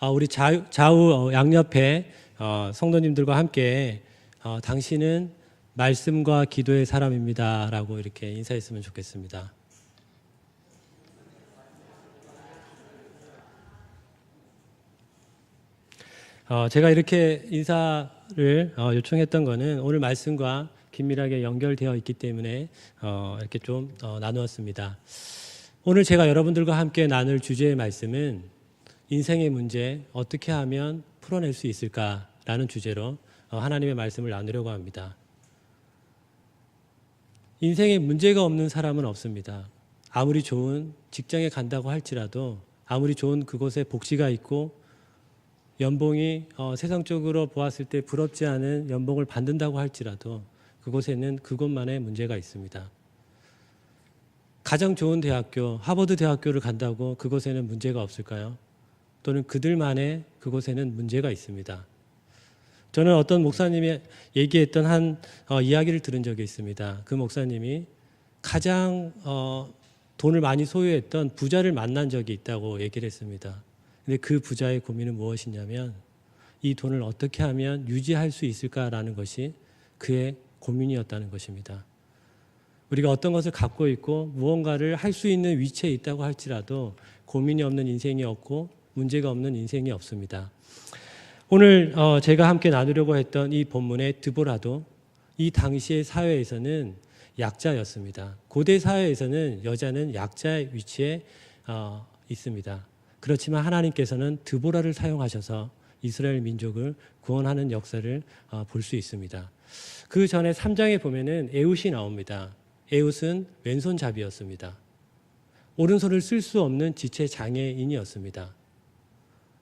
우리 좌우 양옆에 성도님들과 함께 당신은 말씀과 기도의 사람입니다 라고 이렇게 인사했으면 좋겠습니다. 제가 이렇게 인사를 요청했던 것은 오늘 말씀과 긴밀하게 연결되어 있기 때문에 이렇게 좀 나누었습니다. 오늘 제가 여러분들과 함께 나눌 주제의 말씀은 인생의 문제 어떻게 하면 풀어낼 수 있을까라는 주제로 하나님의 말씀을 나누려고 합니다. 인생에 문제가 없는 사람은 없습니다. 아무리 좋은 직장에 간다고 할지라도, 아무리 좋은 그곳에 복지가 있고 연봉이 세상적으로 보았을 때 부럽지 않은 연봉을 받는다고 할지라도 그곳에는 그것만의 문제가 있습니다. 가장 좋은 대학교, 하버드 대학교를 간다고 그곳에는 문제가 없을까요? 또는 그들만의 그곳에는 문제가 있습니다. 저는 어떤 목사님이 얘기했던 한 이야기를 들은 적이 있습니다. 그 목사님이 가장 돈을 많이 소유했던 부자를 만난 적이 있다고 얘기를 했습니다. 근데 그 부자의 고민은 무엇이냐면 이 돈을 어떻게 하면 유지할 수 있을까라는 것이 그의 고민이었다는 것입니다. 우리가 어떤 것을 갖고 있고 무언가를 할 수 있는 위치에 있다고 할지라도 고민이 없는 인생이 없고 문제가 없는 인생이 없습니다. 오늘 제가 함께 나누려고 했던 이 본문의 드보라도 이 당시의 사회에서는 약자였습니다. 고대 사회에서는 여자는 약자의 위치에 있습니다. 그렇지만 하나님께서는 드보라를 사용하셔서 이스라엘 민족을 구원하는 역사를 볼 수 있습니다. 그 전에 3장에 보면은 에훗이 나옵니다. 에훗은 왼손잡이였습니다. 오른손을 쓸 수 없는 지체 장애인이었습니다.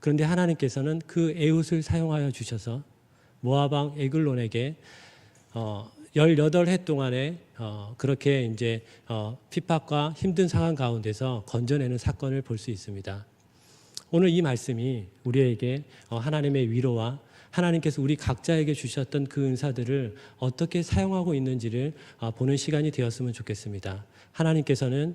그런데 하나님께서는 그 에훗을 사용하여 주셔서 모압 왕 에글론에게 18해 동안에 그렇게 이제 핍박과 힘든 상황 가운데서 건져내는 사건을 볼 수 있습니다. 오늘 이 말씀이 우리에게 하나님의 위로와 하나님께서 우리 각자에게 주셨던 그 은사들을 어떻게 사용하고 있는지를 보는 시간이 되었으면 좋겠습니다. 하나님께서는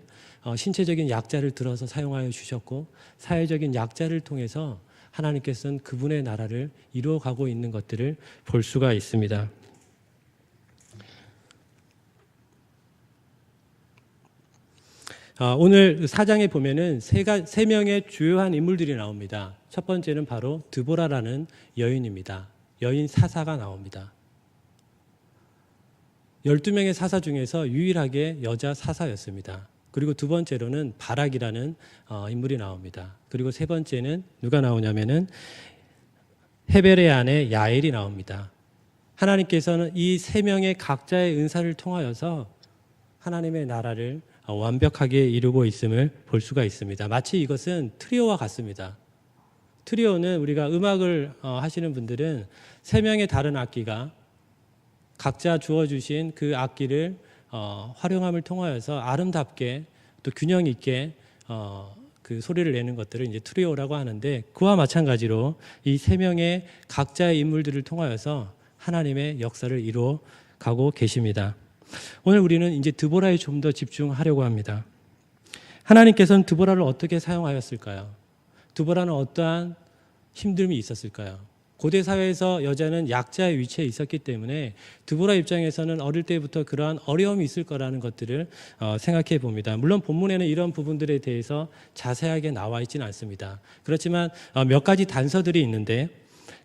신체적인 약자를 들어서 사용하여 주셨고 사회적인 약자를 통해서 하나님께서는 그분의 나라를 이루어가고 있는 것들을 볼 수가 있습니다. 오늘 4장에 보면은 세 명의 주요한 인물들이 나옵니다. 첫 번째는 바로 드보라라는 여인입니다. 여인 사사가 나옵니다. 12명의 사사 중에서 유일하게 여자 사사였습니다. 그리고 두 번째로는 바락이라는 인물이 나옵니다. 그리고 세 번째는 누가 나오냐면은 헤벨의 아내 야엘이 나옵니다. 하나님께서는 이 세 명의 각자의 은사를 통하여서 하나님의 나라를 완벽하게 이루고 있음을 볼 수가 있습니다. 마치 이것은 트리오와 같습니다. 트리오는 우리가 음악을 하시는 분들은 세 명의 다른 악기가 각자 주어주신 그 악기를 활용함을 통하여서 아름답게 또 균형 있게 그 소리를 내는 것들을 이제 트리오라고 하는데, 그와 마찬가지로 이 세 명의 각자의 인물들을 통하여서 하나님의 역사를 이루어 가고 계십니다. 오늘 우리는 이제 드보라에 좀 더 집중하려고 합니다. 하나님께서는 드보라를 어떻게 사용하였을까요? 드보라는 어떠한 힘듦이 있었을까요? 고대 사회에서 여자는 약자의 위치에 있었기 때문에 드보라 입장에서는 어릴 때부터 그러한 어려움이 있을 거라는 것들을 생각해 봅니다. 물론 본문에는 이런 부분들에 대해서 자세하게 나와 있지는 않습니다. 그렇지만 몇 가지 단서들이 있는데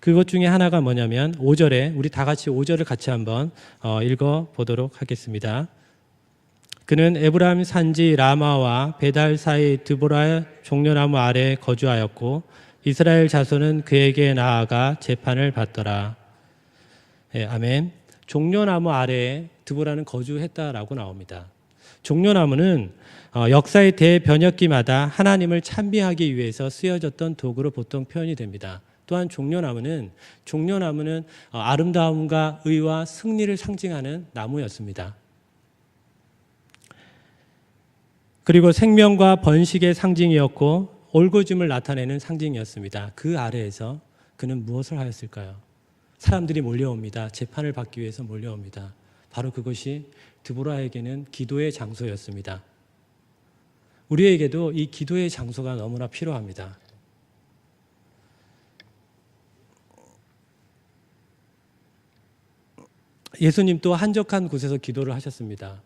그것 중에 하나가 뭐냐면 5절에 우리 다 같이 5절을 같이 한번 읽어보도록 하겠습니다. 그는 에브라임 산지 라마와 베달 사이 드보라 종려나무 아래 거주하였고 이스라엘 자손은 그에게 나아가 재판을 받더라. 네, 아멘. 종려나무 아래에 드보라는 거주했다라고 나옵니다. 종려나무는 역사의 대변혁기마다 하나님을 찬미하기 위해서 쓰여졌던 도구로 보통 표현이 됩니다. 또한 종려나무는 아름다움과 의와 승리를 상징하는 나무였습니다. 그리고 생명과 번식의 상징이었고 올곧음을 나타내는 상징이었습니다. 그 아래에서 그는 무엇을 하였을까요? 사람들이 몰려옵니다. 재판을 받기 위해서 몰려옵니다. 바로 그것이 드보라에게는 기도의 장소였습니다. 우리에게도 이 기도의 장소가 너무나 필요합니다. 예수님도 한적한 곳에서 기도를 하셨습니다.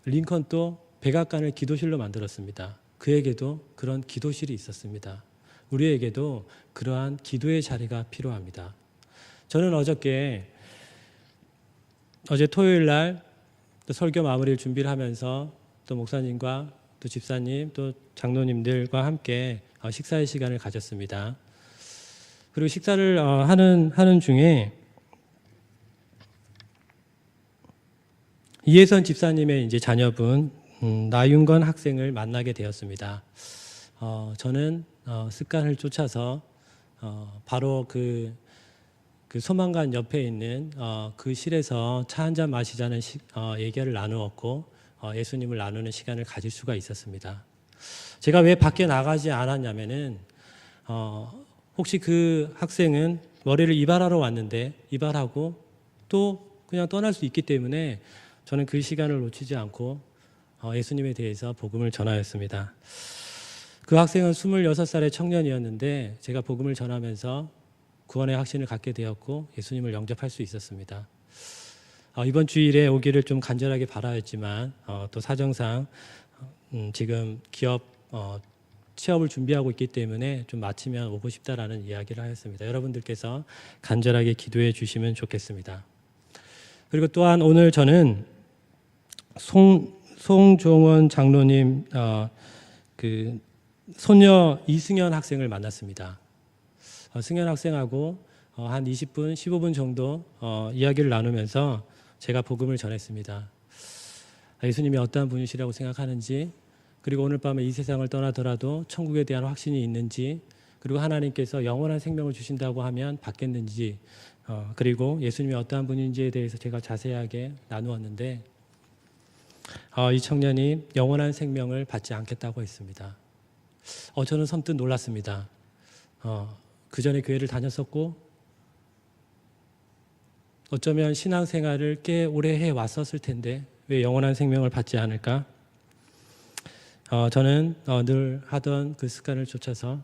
링컨도 백악관을 기도실로 만들었습니다. 그에게도 그런 기도실이 있었습니다. 우리에게도 그러한 기도의 자리가 필요합니다. 저는 어제 토요일 날 또 설교 마무리를 준비를 하면서 또 목사님과 또 집사님 또 장로님들과 함께 식사의 시간을 가졌습니다. 그리고 식사를 하는 중에 이혜선 집사님의 이제 자녀분 나윤건 학생을 만나게 되었습니다. 저는 습관을 쫓아서 바로 그 소망관 옆에 있는 그 실에서 차 한잔 마시자는 얘기를 나누었고 예수님을 나누는 시간을 가질 수가 있었습니다. 제가 왜 밖에 나가지 않았냐면은 혹시 그 학생은 머리를 이발하러 왔는데 이발하고 또 그냥 떠날 수 있기 때문에 저는 그 시간을 놓치지 않고 예수님에 대해서 복음을 전하였습니다. 그 학생은 26살의 청년이었는데 제가 복음을 전하면서 구원의 확신을 갖게 되었고 예수님을 영접할 수 있었습니다. 이번 주일에 오기를 좀 간절하게 바라였지만 또 사정상 지금 기업 취업을 준비하고 있기 때문에 좀 마치면 오고 싶다라는 이야기를 하였습니다. 여러분들께서 간절하게 기도해 주시면 좋겠습니다. 그리고 또한 오늘 저는 송종원 장로님 그 소녀 이승현 학생을 만났습니다. 승현 학생하고 한 20분, 15분 정도 이야기를 나누면서 제가 복음을 전했습니다. 예수님이 어떠한 분이시라고 생각하는지, 그리고 오늘 밤에 이 세상을 떠나더라도 천국에 대한 확신이 있는지, 그리고 하나님께서 영원한 생명을 주신다고 하면 받겠는지, 그리고 예수님이 어떠한 분인지에 대해서 제가 자세하게 나누었는데 이 청년이 영원한 생명을 받지 않겠다고 했습니다. 저는 선뜻 놀랐습니다. 그 전에 교회를 다녔었고 어쩌면 신앙생활을 꽤 오래 해왔었을 텐데 왜 영원한 생명을 받지 않을까? 저는 늘 하던 그 습관을 쫓아서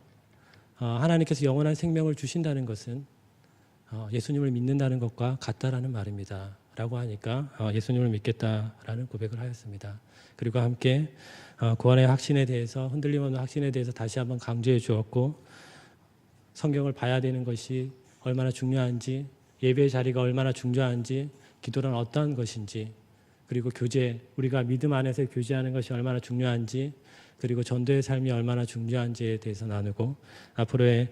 하나님께서 영원한 생명을 주신다는 것은 예수님을 믿는다는 것과 같다라는 말입니다. 라고 하니까 예수님을 믿겠다라는 고백을 하였습니다. 그리고 함께 구원의 확신에 대해서, 흔들림 없는 확신에 대해서 다시 한번 강조해 주었고, 성경을 봐야 되는 것이 얼마나 중요한지, 예배의 자리가 얼마나 중요한지, 기도는 어떠한 것인지, 그리고 우리가 믿음 안에서 교제하는 것이 얼마나 중요한지, 그리고 전도의 삶이 얼마나 중요한지에 대해서 나누고 앞으로의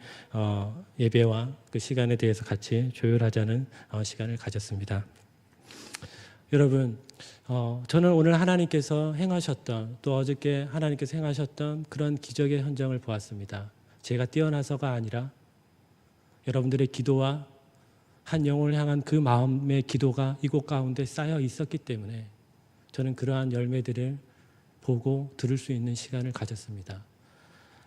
예배와 그 시간에 대해서 같이 조율하자는 시간을 가졌습니다. 여러분, 저는 오늘 하나님께서 행하셨던, 또 어저께 하나님께서 행하셨던 그런 기적의 현장을 보았습니다. 제가 뛰어나서가 아니라 여러분들의 기도와 한 영혼을 향한 그 마음의 기도가 이곳 가운데 쌓여 있었기 때문에 저는 그러한 열매들을 보고 들을 수 있는 시간을 가졌습니다.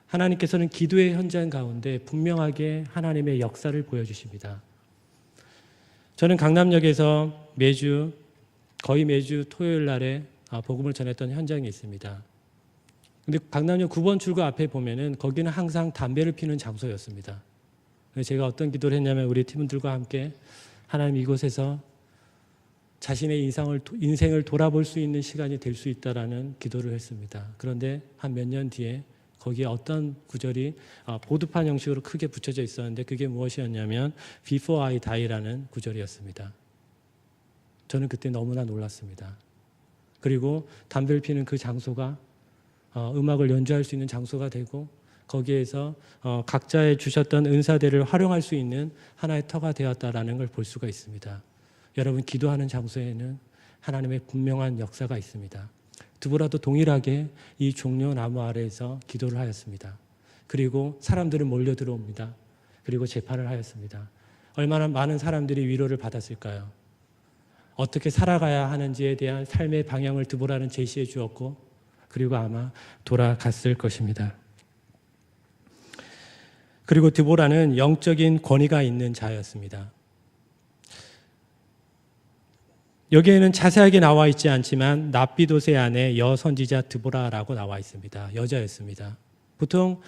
하나님께서는 기도의 현장 가운데 분명하게 하나님의 역사를 보여주십니다. 저는 강남역에서 거의 매주 토요일 날에 복음을 전했던 현장이 있습니다. 근데 강남역 9번 출구 앞에 보면은 거기는 항상 담배를 피는 장소였습니다. 제가 어떤 기도를 했냐면 우리 팀원들과 함께 하나님 이곳에서 자신의 인생을 돌아볼 수 있는 시간이 될 수 있다라는 기도를 했습니다. 그런데 한 몇 년 뒤에 거기에 어떤 구절이 보드판 형식으로 크게 붙여져 있었는데 그게 무엇이었냐면 Before I Die라는 구절이었습니다. 저는 그때 너무나 놀랐습니다. 그리고 담배를 피는 그 장소가 음악을 연주할 수 있는 장소가 되고 거기에서 각자의 주셨던 은사들을 활용할 수 있는 하나의 터가 되었다라는 걸 볼 수가 있습니다. 여러분, 기도하는 장소에는 하나님의 분명한 역사가 있습니다. 드보라도 동일하게 이 종려 나무 아래에서 기도를 하였습니다. 그리고 사람들은 몰려 들어옵니다. 그리고 재판을 하였습니다. 얼마나 많은 사람들이 위로를 받았을까요? 어떻게 살아가야 하는지에 대한 삶의 방향을 드보라는 제시해 주었고 그리고 아마 돌아갔을 것입니다. 그리고 드보라는 영적인 권위가 있는 자였습니다. 여기에는 자세하게 나와 있지 않지만 납비도세 안에 여선지자 드보라라고 나와 있습니다. 여자였습니다. 보통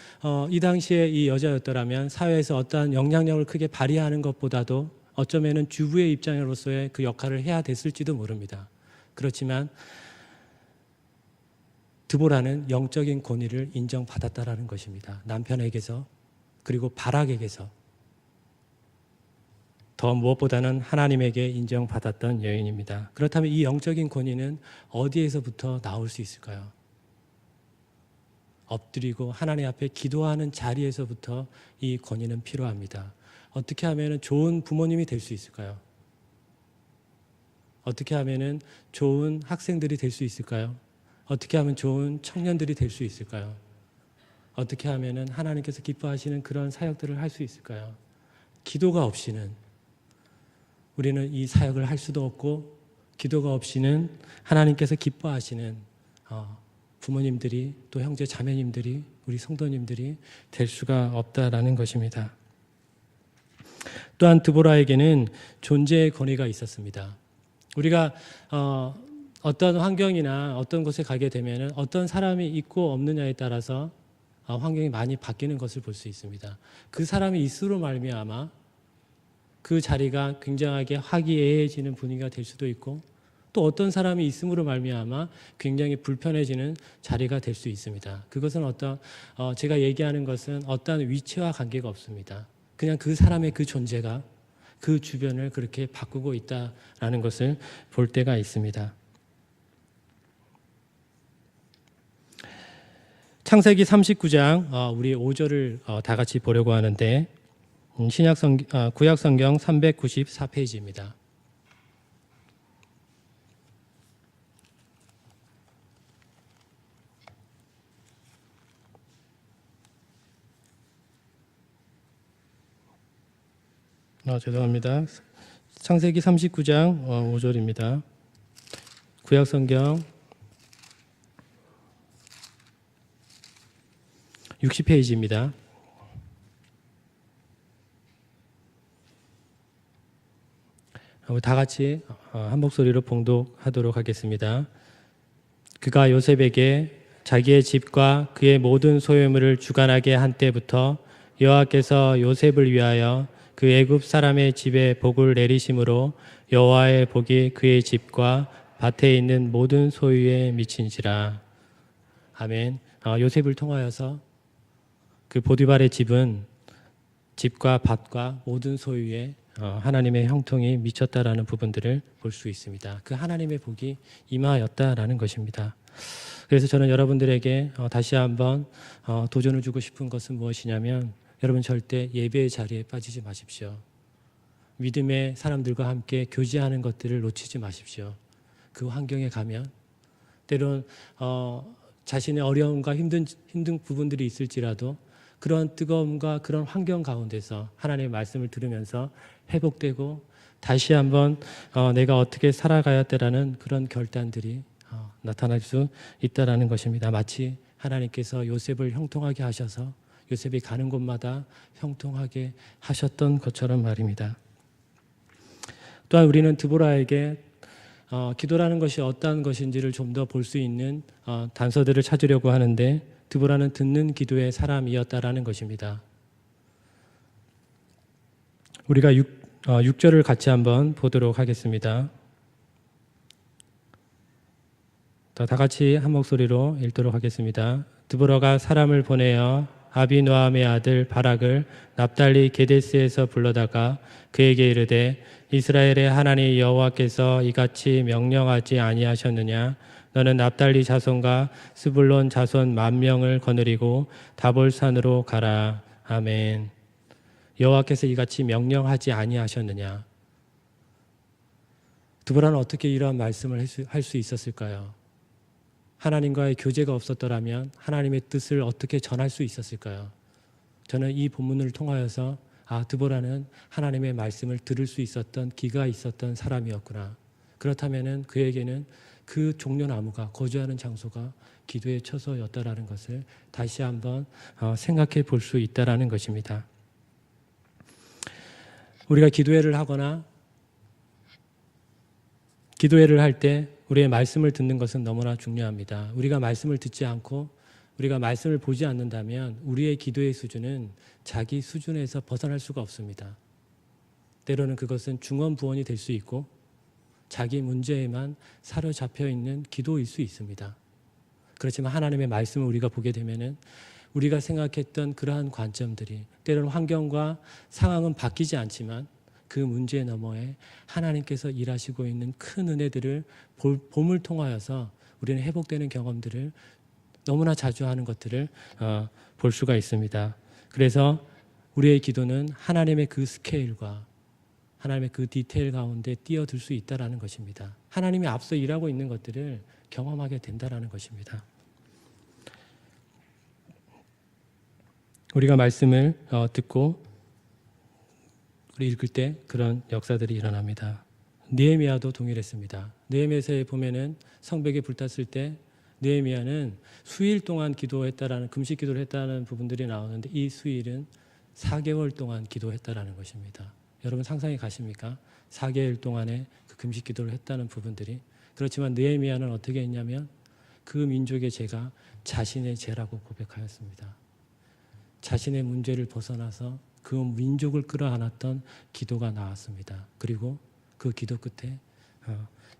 이 당시에 이 여자였더라면 사회에서 어떠한 영향력을 크게 발휘하는 것보다도 어쩌면은 주부의 입장으로서의 그 역할을 해야 됐을지도 모릅니다. 그렇지만 드보라는 영적인 권위를 인정받았다라는 것입니다. 남편에게서, 그리고 바락에게서, 더 무엇보다는 하나님에게 인정받았던 여인입니다. 그렇다면 이 영적인 권위는 어디에서부터 나올 수 있을까요? 엎드리고 하나님 앞에 기도하는 자리에서부터 이 권위는 필요합니다. 어떻게 하면 좋은 부모님이 될 수 있을까요? 어떻게 하면 좋은 학생들이 될 수 있을까요? 어떻게 하면 좋은 청년들이 될 수 있을까요? 어떻게 하면 하나님께서 기뻐하시는 그런 사역들을 할 수 있을까요? 기도가 없이는 우리는 이 사역을 할 수도 없고, 기도가 없이는 하나님께서 기뻐하시는 부모님들이, 또 형제 자매님들이, 우리 성도님들이 될 수가 없다라는 것입니다. 또한 드보라에게는 존재의 권위가 있었습니다. 우리가 어떤 환경이나 어떤 곳에 가게 되면 어떤 사람이 있고 없느냐에 따라서 환경이 많이 바뀌는 것을 볼 수 있습니다. 그 사람이 있으로 말미암아 그 자리가 굉장하게 화기애애해지는 분위기가 될 수도 있고, 또 어떤 사람이 있음으로 말미암아 굉장히 불편해지는 자리가 될 수 있습니다. 그것은 제가 얘기하는 것은 어떤 위치와 관계가 없습니다. 그냥 그 사람의 그 존재가 그 주변을 그렇게 바꾸고 있다라는 것을 볼 때가 있습니다. 창세기 39장 우리 5절을 다 같이 보려고 하는데, 구약성경 394페이지입니다. 죄송합니다. 창세기 39장 5절입니다. 구약성경 60페이지입니다. 다 같이 한 목소리로 봉독하도록 하겠습니다. 그가 요셉에게 자기의 집과 그의 모든 소유물을 주관하게 한 때부터 여호와께서 요셉을 위하여 그 애굽 사람의 집에 복을 내리심으로 여호와의 복이 그의 집과 밭에 있는 모든 소유에 미친지라. 아멘. 요셉을 통하여서 그 보디발의 집과 밭과 모든 소유에 하나님의 형통이 미쳤다라는 부분들을 볼 수 있습니다. 그 하나님의 복이 임하였다라는 것입니다. 그래서 저는 여러분들에게 다시 한번 도전을 주고 싶은 것은 무엇이냐면, 여러분 절대 예배의 자리에 빠지지 마십시오. 믿음의 사람들과 함께 교제하는 것들을 놓치지 마십시오. 그 환경에 가면 때론 자신의 어려움과 힘든 부분들이 있을지라도 그런 뜨거움과 그런 환경 가운데서 하나님의 말씀을 들으면서 회복되고 다시 한번 내가 어떻게 살아가야 되라는 그런 결단들이 나타날 수 있다라는 것입니다. 마치 하나님께서 요셉을 형통하게 하셔서 요셉이 가는 곳마다 형통하게 하셨던 것처럼 말입니다. 또한 우리는 드보라에게 기도라는 것이 어떠한 것인지를 좀 더 볼 수 있는 단서들을 찾으려고 하는데, 드보라는 듣는 기도의 사람이었다라는 것입니다. 우리가 6절을 같이 한번 보도록 하겠습니다. 다 같이 한 목소리로 읽도록 하겠습니다. 드보라가 사람을 보내어 아비노함의 아들 바락을 납달리 게데스에서 불러다가 그에게 이르되, 이스라엘의 하나님 여호와께서 이같이 명령하지 아니하셨느냐? 너는 납달리 자손과 스불론 자손 10,000명을 거느리고 다볼산으로 가라. 아멘. 여호와께서 이같이 명령하지 아니하셨느냐? 드보라는 어떻게 이러한 말씀을 할 수 있었을까요? 하나님과의 교제가 없었더라면 하나님의 뜻을 어떻게 전할 수 있었을까요? 저는 이 본문을 통하여서 드보라는 하나님의 말씀을 들을 수 있었던 기가 있었던 사람이었구나. 그렇다면 그에게는 그 종려나무가 거주하는 장소가 기도의 처소였다라는 것을 다시 한번 생각해 볼 수 있다라는 것입니다. 우리가 기도회를 하거나 기도회를 할 때 우리의 말씀을 듣는 것은 너무나 중요합니다. 우리가 말씀을 듣지 않고 우리가 말씀을 보지 않는다면 우리의 기도의 수준은 자기 수준에서 벗어날 수가 없습니다. 때로는 그것은 중언부언이 될 수 있고 자기 문제에만 사로잡혀 있는 기도일 수 있습니다. 그렇지만 하나님의 말씀을 우리가 보게 되면은 우리가 생각했던 그러한 관점들이 때로는 환경과 상황은 바뀌지 않지만 그 문제 너머에 하나님께서 일하시고 있는 큰 은혜들을 봄을 통하여서 우리는 회복되는 경험들을 너무나 자주 하는 것들을 볼 수가 있습니다. 그래서 우리의 기도는 하나님의 그 스케일과 하나님의 그 디테일 가운데 뛰어들 수 있다는 것입니다. 하나님이 앞서 일하고 있는 것들을 경험하게 된다는 것입니다. 우리가 말씀을 듣고 우리 읽을 때 그런 역사들이 일어납니다. 느헤미야도 동일했습니다. 느헤미야서에 보면은 성벽에 불탔을 때 느헤미야는 수일 동안 기도했다라는 금식 기도를 했다는 부분들이 나오는데 이 수일은 4개월 동안 기도했다라는 것입니다. 여러분 상상이 가십니까? 4개월 동안에 그 금식 기도를 했다는 부분들이. 그렇지만 느헤미야는 어떻게 했냐면 그 민족의 죄가 자신의 죄라고 고백하였습니다. 자신의 문제를 벗어나서 그 민족을 끌어안았던 기도가 나왔습니다. 그리고 그 기도 끝에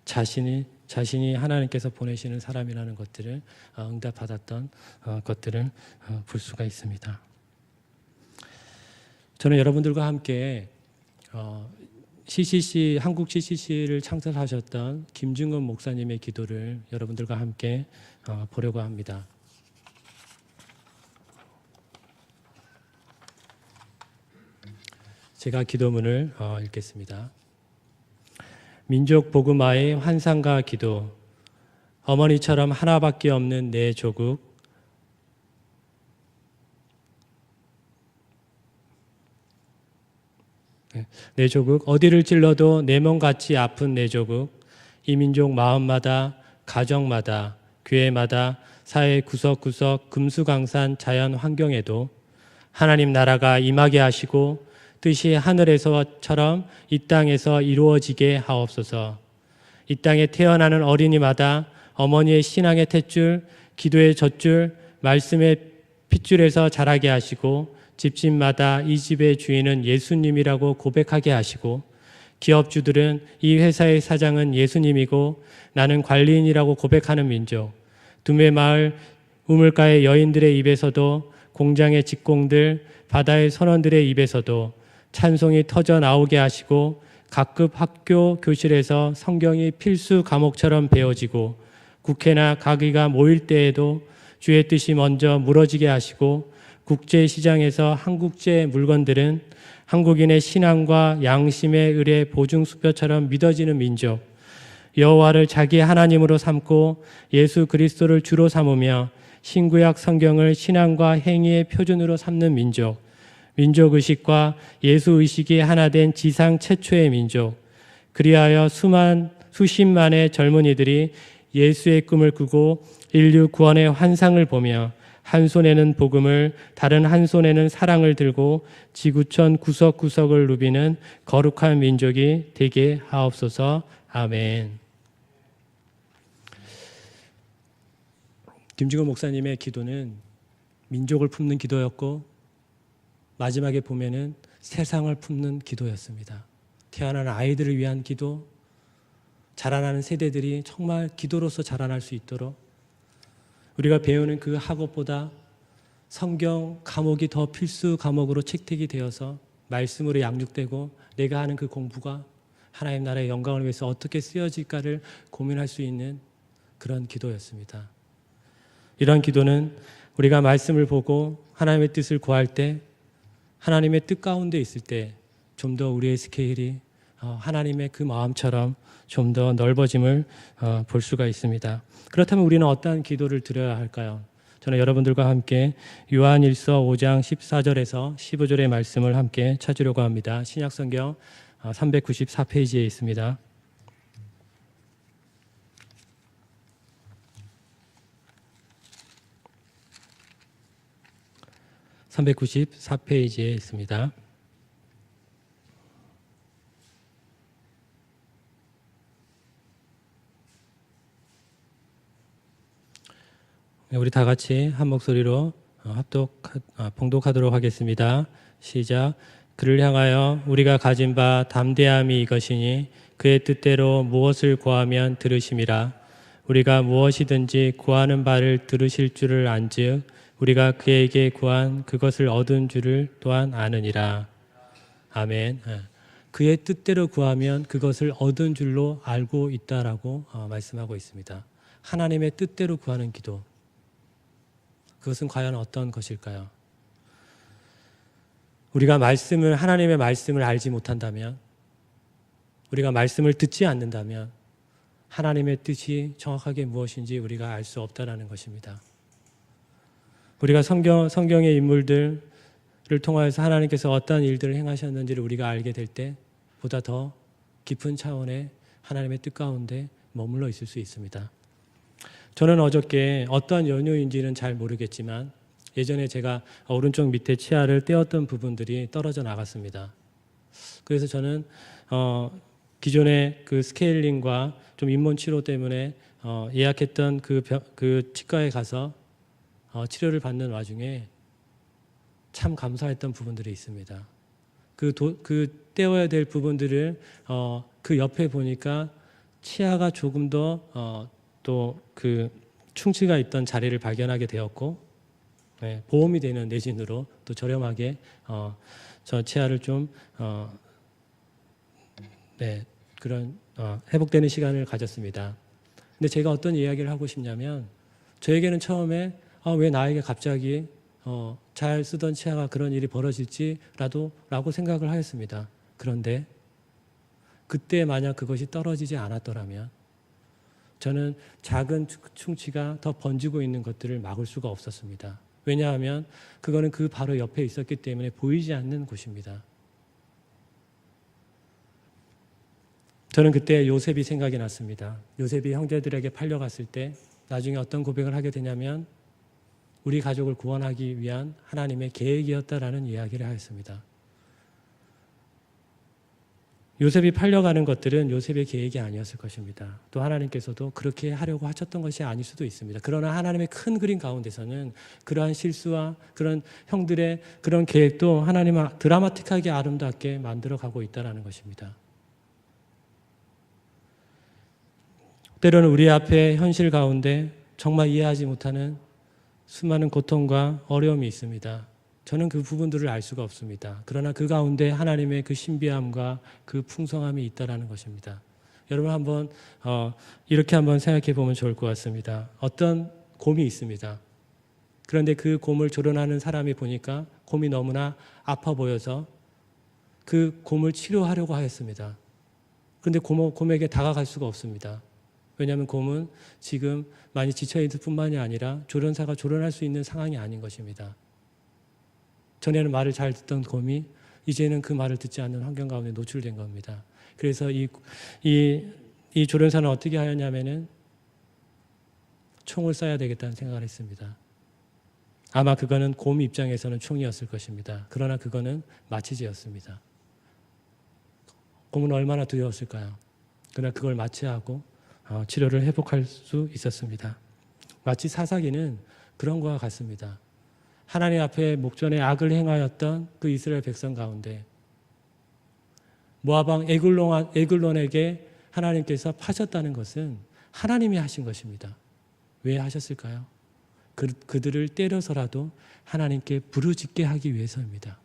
자신이 하나님께서 보내시는 사람이라는 것들을 응답받았던 것들을 볼 수가 있습니다. 저는 여러분들과 함께 CCC 한국 CCC를 창설하셨던 김중건 목사님의 기도를 여러분들과 함께 보려고 합니다. 제가 기도문을 읽겠습니다. 민족 복음화의 환상과 기도. 어머니처럼 하나밖에 없는 내 조국. 내 조국 어디를 찔러도 내 몸같이 아픈 내 조국. 이 민족 마음마다 가정마다 교회마다 사회 구석구석 금수강산 자연 환경에도 하나님 나라가 임하게 하시고 뜻이 하늘에서처럼 이 땅에서 이루어지게 하옵소서. 이 땅에 태어나는 어린이마다 어머니의 신앙의 탯줄, 기도의 젖줄, 말씀의 핏줄에서 자라게 하시고 집집마다 이 집의 주인은 예수님이라고 고백하게 하시고 기업주들은 이 회사의 사장은 예수님이고 나는 관리인이라고 고백하는 민족. 두메마을 우물가의 여인들의 입에서도 공장의 직공들, 바다의 선원들의 입에서도 찬송이 터져 나오게 하시고 각급 학교 교실에서 성경이 필수 과목처럼 배워지고 국회나 가기가 모일 때에도 주의 뜻이 먼저 물어지게 하시고 국제시장에서 한국제 물건들은 한국인의 신앙과 양심의 을의 보증수표처럼 믿어지는 민족, 여호와를 자기 하나님으로 삼고 예수 그리스도를 주로 삼으며 신구약 성경을 신앙과 행위의 표준으로 삼는 민족, 민족의식과 예수의식이 하나 된 지상 최초의 민족, 그리하여 수십만의 젊은이들이 예수의 꿈을 꾸고 인류 구원의 환상을 보며 한 손에는 복음을 다른 한 손에는 사랑을 들고 지구촌 구석구석을 누비는 거룩한 민족이 되게 하옵소서. 아멘. 김중건 목사님의 기도는 민족을 품는 기도였고 마지막에 보면은 세상을 품는 기도였습니다. 태어나는 아이들을 위한 기도, 자라나는 세대들이 정말 기도로서 자라날 수 있도록 우리가 배우는 그 학업보다 성경 과목이 더 필수 과목으로 채택이 되어서 말씀으로 양육되고 내가 하는 그 공부가 하나님 나라의 영광을 위해서 어떻게 쓰여질까를 고민할 수 있는 그런 기도였습니다. 이런 기도는 우리가 말씀을 보고 하나님의 뜻을 구할 때 하나님의 뜻 가운데 있을 때 좀 더 우리의 스케일이 하나님의 그 마음처럼 좀 더 넓어짐을 볼 수가 있습니다. 그렇다면 우리는 어떠한 기도를 드려야 할까요? 저는 여러분들과 함께 요한일서 5장 14절에서 15절의 말씀을 함께 찾으려고 합니다. 신약성경 394페이지에 있습니다. 394페이지에 있습니다. 우리 다 같이 한 목소리로 봉독하도록 하겠습니다. 시작. 그를 향하여 우리가 가진 바 담대함이 이것이니 그의 뜻대로 무엇을 구하면 들으심이라. 우리가 무엇이든지 구하는 바를 들으실 줄을 안즉 우리가 그에게 구한 그것을 얻은 줄을 또한 아느니라. 아멘. 그의 뜻대로 구하면 그것을 얻은 줄로 알고 있다라고 말씀하고 있습니다. 하나님의 뜻대로 구하는 기도. 그것은 과연 어떤 것일까요? 우리가 하나님의 말씀을 알지 못한다면, 우리가 말씀을 듣지 않는다면 하나님의 뜻이 정확하게 무엇인지 우리가 알 수 없다라는 것입니다. 우리가 성경의 인물들을 통하여서 하나님께서 어떤 일들을 행하셨는지를 우리가 알게 될 때 보다 더 깊은 차원의 하나님의 뜻 가운데 머물러 있을 수 있습니다. 저는 어저께 어떤 연유인지는 잘 모르겠지만 예전에 제가 오른쪽 밑에 치아를 떼었던 부분들이 떨어져 나갔습니다. 그래서 저는 기존의 그 스케일링과 좀 잇몸 치료 때문에 예약했던 그 치과에 가서 치료를 받는 와중에 참 감사했던 부분들이 있습니다. 그 떼어야 될 부분들을 그 옆에 보니까 치아가 조금 더 또 그 충치가 있던 자리를 발견하게 되었고, 네, 보험이 되는 내진으로 또 저렴하게 저 치아를 좀 그런 회복되는 시간을 가졌습니다. 근데 제가 어떤 이야기를 하고 싶냐면, 저에게는 처음에 왜 나에게 갑자기 잘 쓰던 치아가 그런 일이 벌어질지라고 생각을 하였습니다. 그런데 그때 만약 그것이 떨어지지 않았더라면 저는 작은 충치가 더 번지고 있는 것들을 막을 수가 없었습니다. 왜냐하면 그거는 그 바로 옆에 있었기 때문에 보이지 않는 곳입니다. 저는 그때 요셉이 생각이 났습니다. 요셉이 형제들에게 팔려갔을 때 나중에 어떤 고백을 하게 되냐면 우리 가족을 구원하기 위한 하나님의 계획이었다라는 이야기를 하였습니다. 요셉이 팔려가는 것들은 요셉의 계획이 아니었을 것입니다. 또 하나님께서도 그렇게 하려고 하셨던 것이 아닐 수도 있습니다. 그러나 하나님의 큰 그림 가운데서는 그러한 실수와 그런 형들의 그런 계획도 하나님은 드라마틱하게 아름답게 만들어가고 있다는 것입니다. 때로는 우리 앞에 현실 가운데 정말 이해하지 못하는 수많은 고통과 어려움이 있습니다. 저는 그 부분들을 알 수가 없습니다. 그러나 그 가운데 하나님의 그 신비함과 그 풍성함이 있다는 것입니다. 여러분 한번 이렇게 한번 생각해 보면 좋을 것 같습니다. 어떤 곰이 있습니다. 그런데 그 곰을 조련하는 사람이 보니까 곰이 너무나 아파 보여서 그 곰을 치료하려고 하였습니다. 그런데 곰에게 다가갈 수가 없습니다. 왜냐하면 곰은 지금 많이 지쳐있을 뿐만이 아니라 조련사가 조련할 수 있는 상황이 아닌 것입니다. 전에는 말을 잘 듣던 곰이 이제는 그 말을 듣지 않는 환경 가운데 노출된 겁니다. 그래서 이 조련사는 어떻게 하였냐면은 총을 쏴야 되겠다는 생각을 했습니다. 아마 그거는 곰 입장에서는 총이었을 것입니다. 그러나 그거는 마취제였습니다. 곰은 얼마나 두려웠을까요? 그러나 그걸 마취하고 치료를 회복할 수 있었습니다. 마치 사사기는 그런 것과 같습니다. 하나님 앞에 목전에 악을 행하였던 그 이스라엘 백성 가운데 모압 왕 에글론에게 하나님께서 파셨다는 것은 하나님이 하신 것입니다. 왜 하셨을까요? 그들을 때려서라도 하나님께 부르짖게 하기 위해서입니다.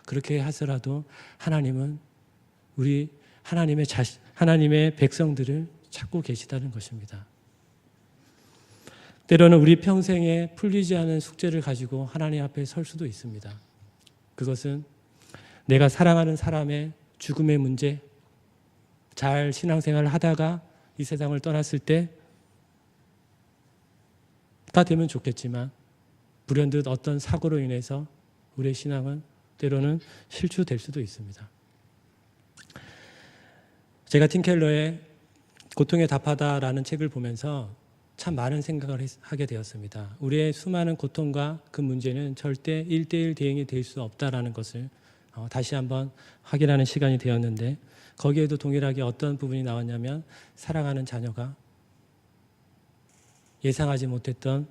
그렇게 하서라도 하나님은 우리 하나님의 백성들을 찾고 계시다는 것입니다. 때로는 우리 평생에 풀리지 않은 숙제를 가지고 하나님 앞에 설 수도 있습니다. 그것은 내가 사랑하는 사람의 죽음의 문제, 잘 신앙생활을 하다가 이 세상을 떠났을 때가 되면 좋겠지만 불현듯 어떤 사고로 인해서 우리의 신앙은 때로는 실추될 수도 있습니다. 제가 팀 켈러의 고통에 답하다라는 책을 보면서 참 많은 생각을 하게 되었습니다. 우리의 수많은 고통과 그 문제는 절대 1:1 대응이 될 수 없다라는 것을 다시 한번 확인하는 시간이 되었는데 거기에도 동일하게 어떤 부분이 나왔냐면 사랑하는 자녀가 예상하지 못했던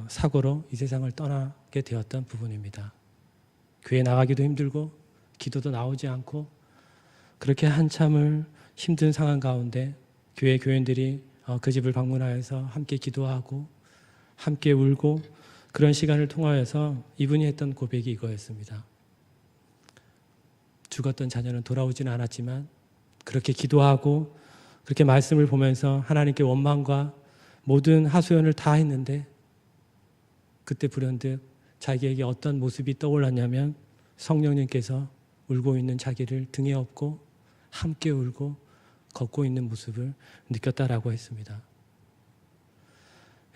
사고로 이 세상을 떠나게 되었던 부분입니다. 교회 나가기도 힘들고 기도도 나오지 않고 그렇게 한참을 힘든 상황 가운데 교회 교인들이 그 집을 방문하여서 함께 기도하고 함께 울고 그런 시간을 통하여서 이분이 했던 고백이 이거였습니다. 죽었던 자녀는 돌아오지는 않았지만 그렇게 기도하고 그렇게 말씀을 보면서 하나님께 원망과 모든 하소연을 다 했는데 그때 불현듯 자기에게 어떤 모습이 떠올랐냐면 성령님께서 울고 있는 자기를 등에 업고 함께 울고 걷고 있는 모습을 느꼈다라고 했습니다.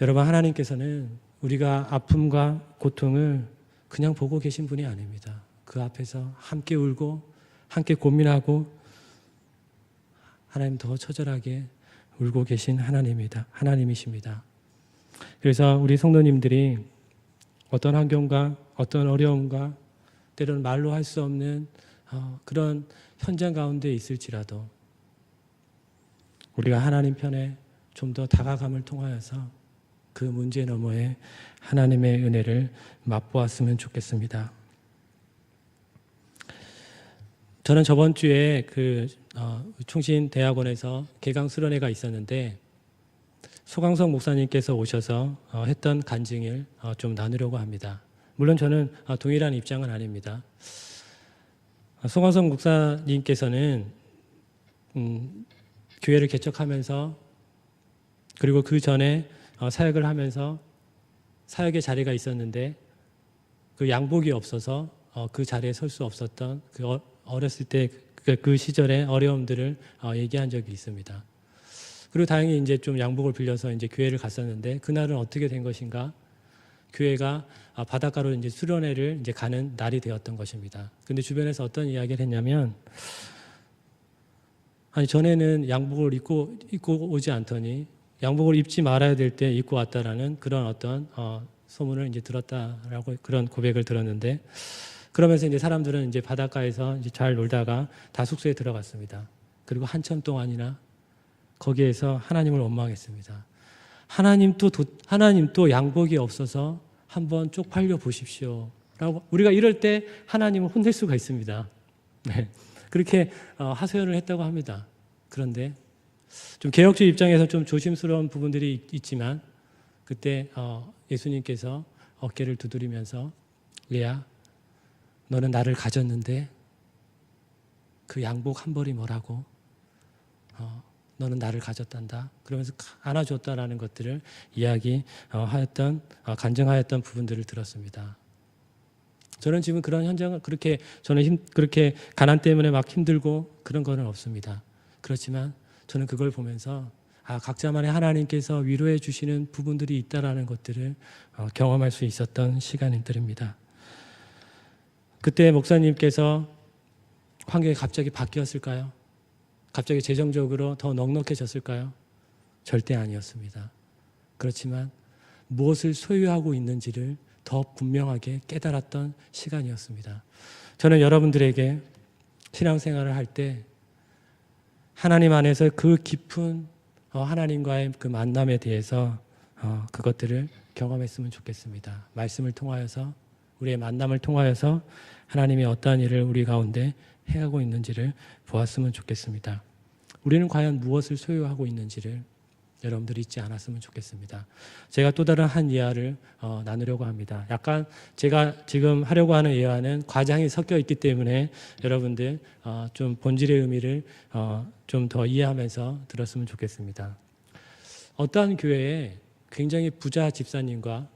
여러분, 하나님께서는 우리가 아픔과 고통을 그냥 보고 계신 분이 아닙니다. 그 앞에서 함께 울고 함께 고민하고 하나님 더 처절하게 울고 계신 하나님이십니다. 그래서 우리 성도님들이 어떤 환경과 어떤 어려움과 때로는 말로 할 수 없는 그런 현장 가운데 있을지라도 우리가 하나님 편에 좀 더 다가감을 통하여서 그 문제 너머에 하나님의 은혜를 맛보았으면 좋겠습니다. 저는 저번 주에 충신대학원에서 개강 수련회가 있었는데 소강석 목사님께서 오셔서 했던 간증을 좀 나누려고 합니다. 물론 저는 동일한 입장은 아닙니다. 소강석 목사님께서는 교회를 개척하면서 그리고 그 전에 사역을 하면서 사역의 자리가 있었는데 그 양복이 없어서 그 자리에 설 수 없었던 그 어렸을 때 그 시절의 어려움들을 얘기한 적이 있습니다. 그리고 다행히 이제 좀 양복을 빌려서 이제 교회를 갔었는데 그날은 어떻게 된 것인가? 교회가 바닷가로 이제 수련회를 이제 가는 날이 되었던 것입니다. 근데 주변에서 어떤 이야기를 했냐면 아니 전에는 양복을 입고 오지 않더니 양복을 입지 말아야 될 때 입고 왔다라는 그런 어떤 소문을 이제 들었다라고 그런 고백을 들었는데 그러면서 이제 사람들은 이제 바닷가에서 이제 잘 놀다가 다 숙소에 들어갔습니다. 그리고 한참 동안이나 거기에서 하나님을 원망했습니다. 하나님도 양복이 없어서 한번 쪽팔려 보십시오. 라고 우리가 이럴 때 하나님을 혼낼 수가 있습니다. 네. 그렇게 하소연을 했다고 합니다. 그런데 좀 개혁주의 입장에서 좀 조심스러운 부분들이 있지만 그때 예수님께서 어깨를 두드리면서 레아 너는 나를 가졌는데 그 양복 한 벌이 뭐라고 너는 나를 가졌단다. 그러면서 안아줬다라는 것들을 간증하였던 부분들을 들었습니다. 저는 지금 그런 현장을 그렇게 가난 때문에 막 힘들고 그런 거는 없습니다. 그렇지만 저는 그걸 보면서 각자만의 하나님께서 위로해 주시는 부분들이 있다라는 것들을 경험할 수 있었던 시간들입니다. 그때 목사님께서 환경이 갑자기 바뀌었을까요? 갑자기 재정적으로 더 넉넉해졌을까요? 절대 아니었습니다. 그렇지만 무엇을 소유하고 있는지를 더 분명하게 깨달았던 시간이었습니다. 저는 여러분들에게 신앙생활을 할 때 하나님 안에서 그 깊은 하나님과의 그 만남에 대해서 그것들을 경험했으면 좋겠습니다. 말씀을 통하여서 우리의 만남을 통하여서 하나님이 어떠한 일을 우리 가운데 해가고 있는지를 보았으면 좋겠습니다. 우리는 과연 무엇을 소유하고 있는지를 여러분들이 잊지 않았으면 좋겠습니다. 제가 또 다른 한 예화를 나누려고 합니다. 약간 제가 지금 하려고 하는 예화는 과장이 섞여 있기 때문에 여러분들 좀 본질의 의미를 좀 더 이해하면서 들었으면 좋겠습니다. 어떠한 교회에 굉장히 부자 집사님과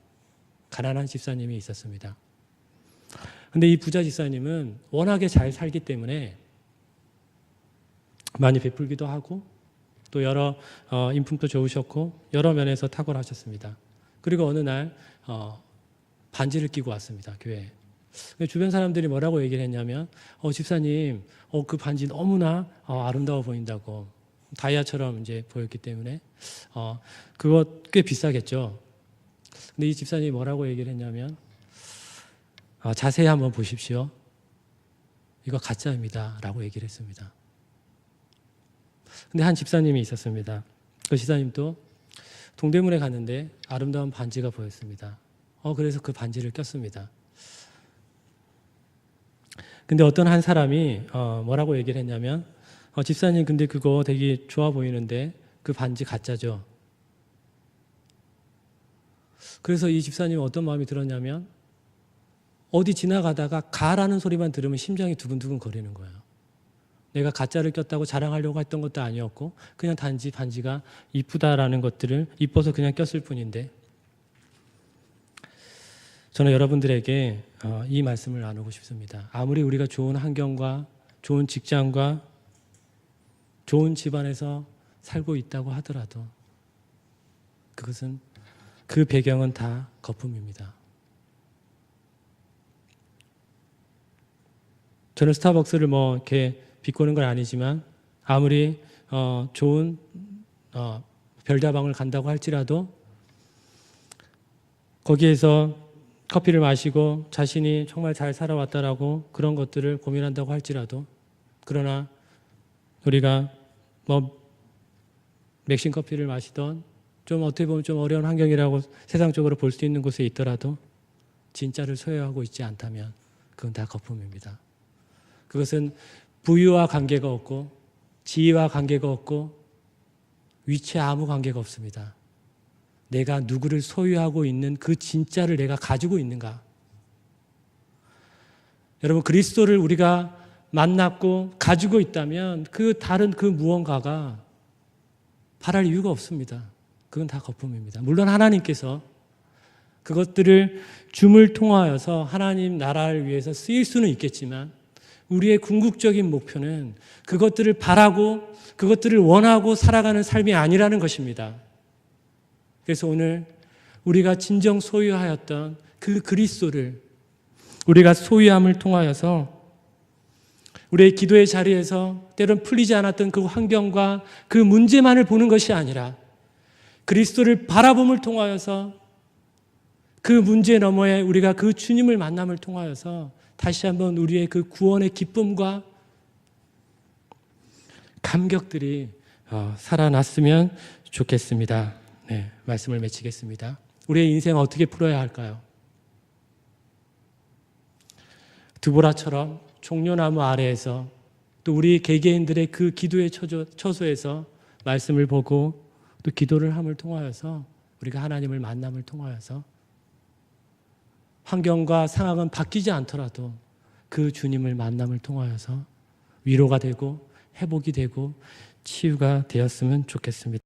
가난한 집사님이 있었습니다. 근데 이 부자 집사님은 워낙에 잘 살기 때문에 많이 베풀기도 하고 또 여러 인품도 좋으셨고 여러 면에서 탁월하셨습니다. 그리고 어느 날 반지를 끼고 왔습니다. 교회에. 주변 사람들이 뭐라고 얘기를 했냐면 집사님 그 반지 너무나 아름다워 보인다고 다이아처럼 이제 보였기 때문에 그거 꽤 비싸겠죠. 근데 이 집사님이 뭐라고 얘기를 했냐면 자세히 한번 보십시오. 이거 가짜입니다. 라고 얘기를 했습니다. 근데 한 집사님이 있었습니다. 그 집사님도 동대문에 갔는데 아름다운 반지가 보였습니다. 그래서 그 반지를 꼈습니다. 근데 어떤 한 사람이 뭐라고 얘기를 했냐면 집사님 근데 그거 되게 좋아 보이는데 그 반지 가짜죠. 그래서 이 집사님이 어떤 마음이 들었냐면 어디 지나가다가 가라는 소리만 들으면 심장이 두근두근 거리는 거예요. 내가 가짜를 꼈다고 자랑하려고 했던 것도 아니었고 그냥 단지 반지가 이쁘다라는 것들을 이뻐서 그냥 꼈을 뿐인데 저는 여러분들에게 이 말씀을 나누고 싶습니다. 아무리 우리가 좋은 환경과 좋은 직장과 좋은 집안에서 살고 있다고 하더라도 그것은 그 배경은 다 거품입니다. 저는 스타벅스를 뭐 이렇게 비꼬는 건 아니지만 아무리 좋은 별다방을 간다고 할지라도 거기에서 커피를 마시고 자신이 정말 잘 살아왔다라고 그런 것들을 고민한다고 할지라도 그러나 우리가 뭐 맥심 커피를 마시던 좀 어떻게 보면 좀 어려운 환경이라고 세상적으로 볼 수 있는 곳에 있더라도 진짜를 소유하고 있지 않다면 그건 다 거품입니다. 그것은 부유와 관계가 없고 지위와 관계가 없고 위치에 아무 관계가 없습니다. 내가 누구를 소유하고 있는 그 진짜를 내가 가지고 있는가? 여러분 그리스도를 우리가 만났고 가지고 있다면 그 다른 그 무언가가 바랄 이유가 없습니다. 그건 다 거품입니다. 물론 하나님께서 그것들을 줌을 통하여서 하나님 나라를 위해서 쓰일 수는 있겠지만 우리의 궁극적인 목표는 그것들을 바라고 그것들을 원하고 살아가는 삶이 아니라는 것입니다. 그래서 오늘 우리가 진정 소유하였던 그 그리스도를 우리가 소유함을 통하여서 우리의 기도의 자리에서 때론 풀리지 않았던 그 환경과 그 문제만을 보는 것이 아니라 그리스도를 바라봄을 통하여서 그 문제 너머에 우리가 그 주님을 만남을 통하여서 다시 한번 우리의 그 구원의 기쁨과 감격들이 살아났으면 좋겠습니다. 네, 말씀을 마치겠습니다. 우리의 인생 어떻게 풀어야 할까요? 드보라처럼 종려나무 아래에서 또 우리 개개인들의 그 기도의 처소에서 말씀을 보고 또 기도를 함을 통하여서 우리가 하나님을 만남을 통하여서 환경과 상황은 바뀌지 않더라도 그 주님을 만남을 통하여서 위로가 되고 회복이 되고 치유가 되었으면 좋겠습니다.